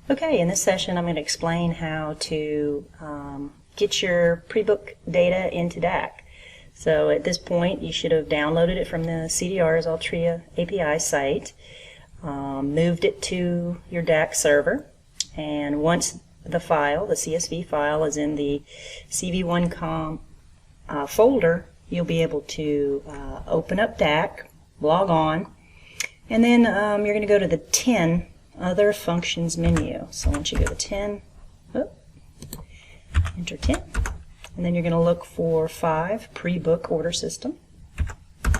Okay, in this session I'm going to explain how to get your pre-book data into DAC. So at this point you should have downloaded it from the CDR's Altria API site, moved it to your DAC server, and once the file, the CSV file, is in the CV1com folder, you'll be able to open up DAC, log on, and then you're going to go to the 10 Other Functions menu. So once you go to 10, enter 10, and then you're going to look for 5, Pre-Book Order System. And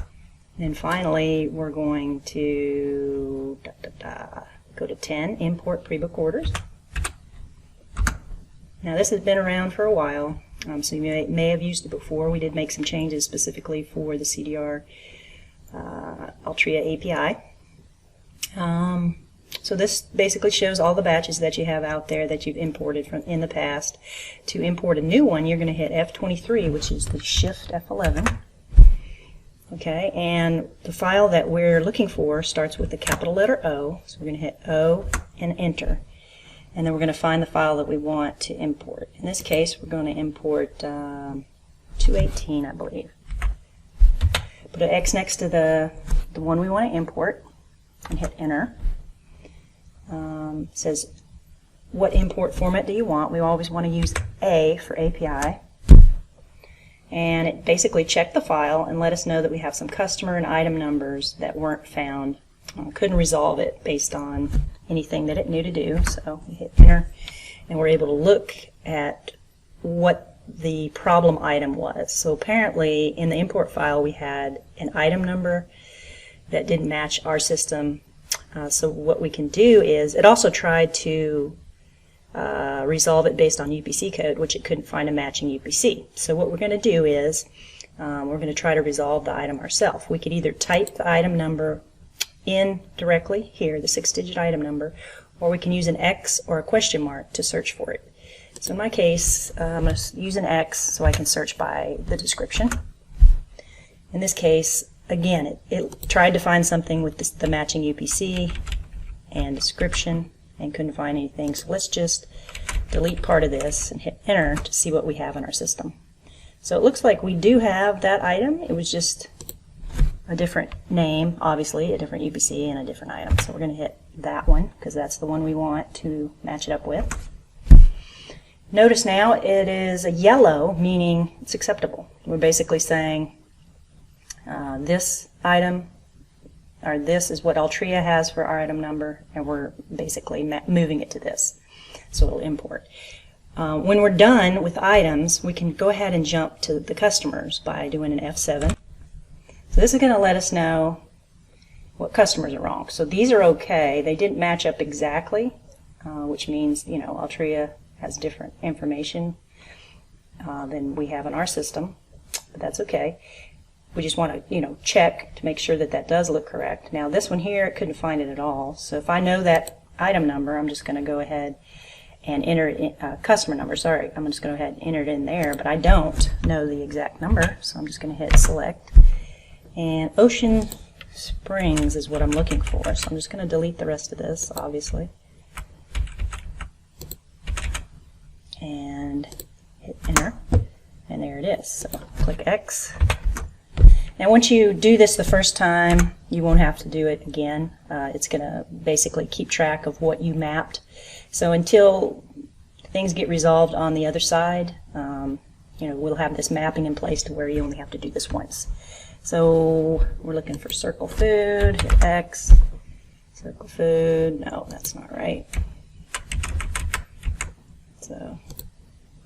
then finally, we're going to go to 10, Import Pre-Book Orders. Now this has been around for a while, so you may have used it before. We did make some changes specifically for the CDR Altria API. So this basically shows all the batches that you have out there that you've imported from in the past. To import a new one, you're going to hit F23, which is the Shift F11. Okay, and the file that we're looking for starts with the capital letter O, so we're going to hit O and enter. And then we're going to find the file that we want to import. In this case, we're going to import 218, I believe. Put an X next to the one we want to import and hit enter. It says, what import format do you want? We always want to use A for API. And it basically checked the file and let us know that we have some customer and item numbers that weren't found. Couldn't resolve it based on anything that it knew to do. So we hit enter, and we're able to look at what the problem item was. So apparently in the import file we had an item number that didn't match our system. So what we can do is, it also tried to resolve it based on UPC code, which it couldn't find a matching UPC. So what we're going to do is we're going to try to resolve the item ourselves. We could either type the item number in directly here, the 6-digit item number, or we can use an X or a question mark to search for it. So in my case, I'm going to use an X so I can search by the description. In this case, again, it tried to find something with the matching UPC and description and couldn't find anything. So let's just delete part of this and hit enter to see what we have in our system. So it looks like we do have that item. It was just a different name, obviously, a different UPC and a different item. So we're going to hit that one because that's the one we want to match it up with. Notice now it is a yellow, meaning it's acceptable. We're basically saying this item, or this is what Altria has for our item number, and we're basically moving it to this. So it'll import. When we're done with items, we can go ahead and jump to the customers by doing an F7. So this is going to let us know what customers are wrong. So these are okay. They didn't match up exactly, which means, you know, Altria has different information than we have in our system, but that's okay. We just want to, you know, check to make sure that that does look correct. Now this one here, it couldn't find it at all. So if I know that item number, I'm just going to go ahead and enter it in, customer number, sorry, I'm just going to go ahead and enter it in there, but I don't know the exact number, so I'm just going to hit select. And Ocean Springs is what I'm looking for, so I'm just going to delete the rest of this, obviously. And hit enter, and there it is. So click X. Now once you do this the first time, you won't have to do it again. It's going to basically keep track of what you mapped. So until things get resolved on the other side, you know, we'll have this mapping in place to where you only have to do this once. So we're looking for circle food, hit X, circle food, no, that's not right. So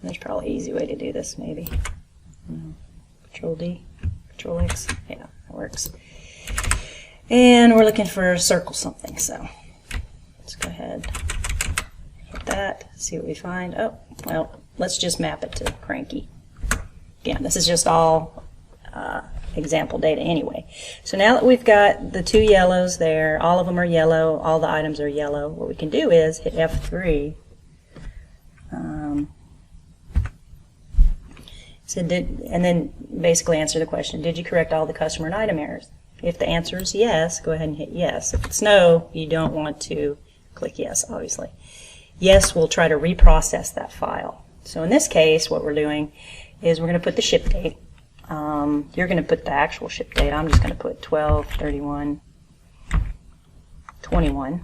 there's probably an easy way to do this, maybe. Control D, Control X, yeah, that works. And we're looking for circle something, so let's go ahead, hit that, see what we find. Oh, well, let's just map it to Cranky. Again, this is just all example data anyway. So now that we've got the 2 yellows there, all of them are yellow, all the items are yellow, what we can do is hit F3. And then basically answer the question, did you correct all the customer and item errors? If the answer is yes, go ahead and hit yes. If it's no, you don't want to click yes, obviously. yes, we'll try to reprocess that file. So in this case, what we're doing is we're going to put the ship date. You're going to put the actual ship date. I'm just going to put 12/31/21.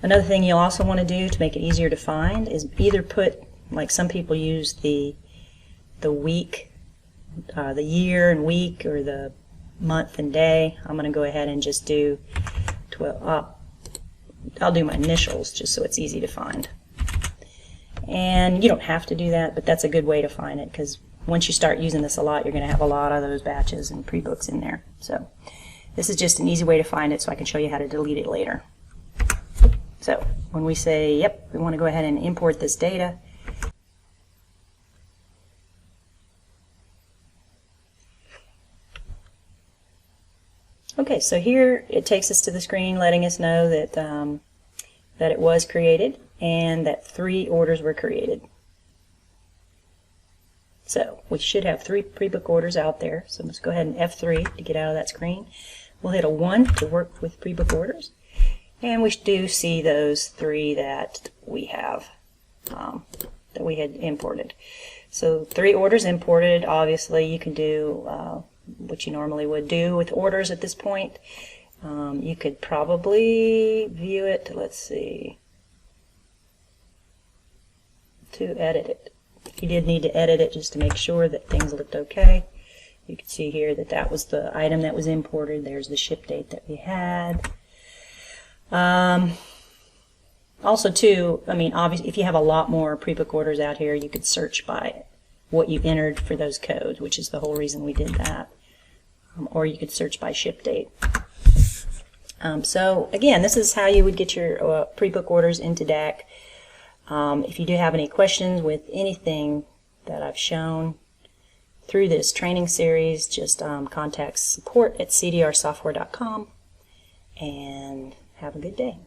Another thing you'll also want to do to make it easier to find is either put, like some people use the week, the year and week, or the month and day. I'm going to go ahead and just do 12. I'll do my initials just so it's easy to find. And you don't have to do that, but that's a good way to find it, because once you start using this a lot, you're going to have a lot of those batches and pre-books in there. So this is just an easy way to find it, so I can show you how to delete it later. So when we say, yep, we want to go ahead and import this data, okay, so here it takes us to the screen letting us know that that it was created and that 3 orders were created. So we should have 3 pre-book orders out there. So let's go ahead and F3 to get out of that screen. We'll hit a 1 to work with pre-book orders. And we do see those 3 that we have, that we had imported. So 3 orders imported. Obviously you can do what you normally would do with orders at this point. You could probably view it, let's see, to edit it. You did need to edit it just to make sure that things looked okay. You can see here that that was the item that was imported. There's the ship date that we had. Also too, I mean, obviously if you have a lot more pre-book orders out here, you could search by what you entered for those codes, which is the whole reason we did that. Or you could search by ship date. So again, this is how you would get your pre-book orders into DAC. If you do have any questions with anything that I've shown through this training series, just contact support@cdrsoftware.com, and have a good day.